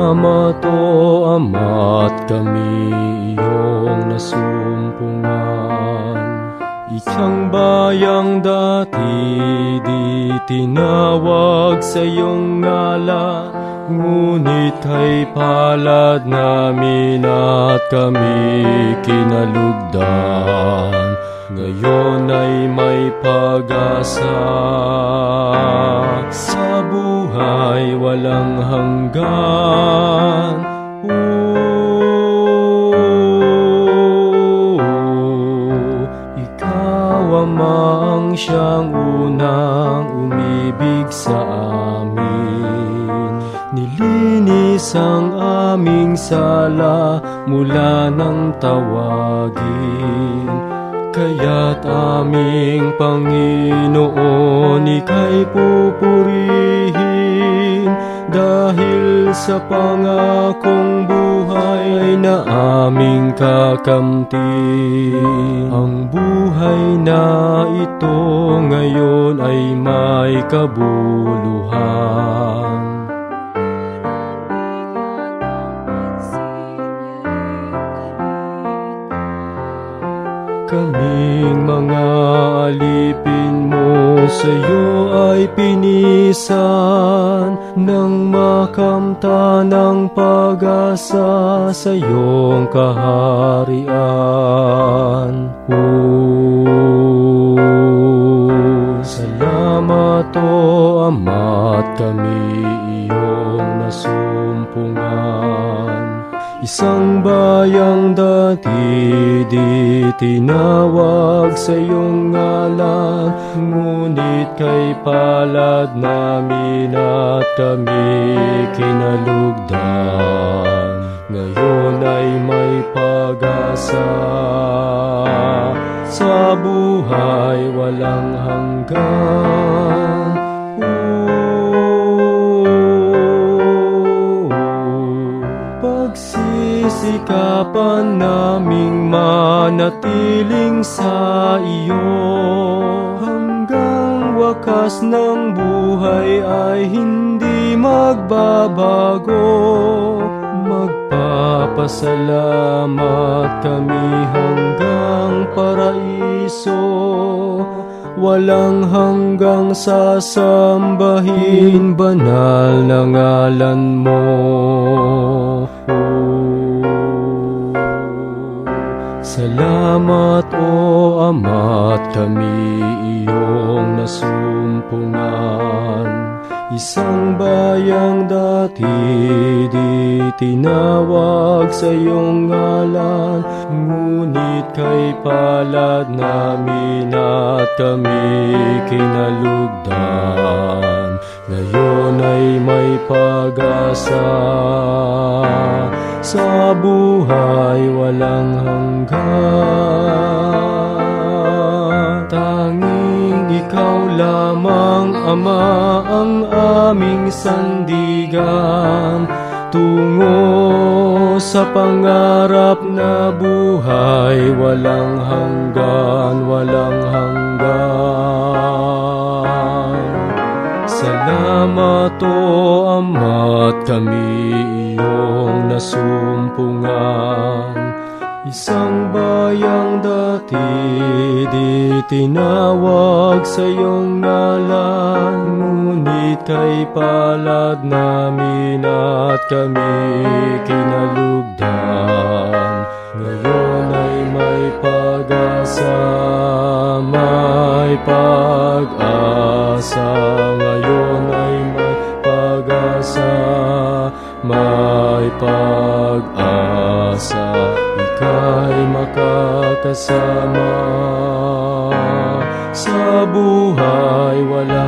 Salamat o Ama't kami iyong nasumpungan. Isang bayang dati di tinawag sa iyong ngalan, ngunit ay palad namin at kami kinalugdan. Ngayon ay may pag-asa sa buhay walang hanggan. Ikaw Ama ang siyang unang umibig sa amin. Nilinis ang aming sala mula ng tawagin. Kaya't aming Panginoon, ika'y pupurihin, dahil sa pangakong buhay na aming kakamtin. Ang buhay na ito ngayon ay may kabuluhan. Kaming mga alipin mo sa'yo ay pinisan, nang makamta ng pag-asa sa iyong kaharian. Salamat o Ama't kami iyong nasumpungan. Isang bayang dati di tinawag sa iyong ngalan, ngunit kay palad namin at kami kinalugdan. Ngayon ay may pag-asa sa buhay walang hanggan. Pagsisikapan naming manatiling sa iyo, hanggang wakas ng buhay ay hindi magbabago. Magpapasalamat kami hanggang paraiso, walang hanggang sasambahin banal na ngalan mo. Salamat o Ama't kami iyong nasumpungan. Isang bayang dati di tinawag sa iyong ngalan, ngunit kay palad namin at kami kinalugdan. Ngayon ay may pag-asa sa buhay walang hanggan. Tanging ikaw lamang Ama ang aming sandigan, tungo sa pangarap na buhay walang hanggan, walang hanggan. Salamat o Ama't kami iyong nasumpungan. Isang bayang dati di tinawag sa iyong ngalan, ngunit kay palad namin at kami kinalugdan. Ngayon ay may pag-asa, may pag-asa. Ngayon ay may pag-asa, may pag-asa. Ika'y makakasama sa buhay wala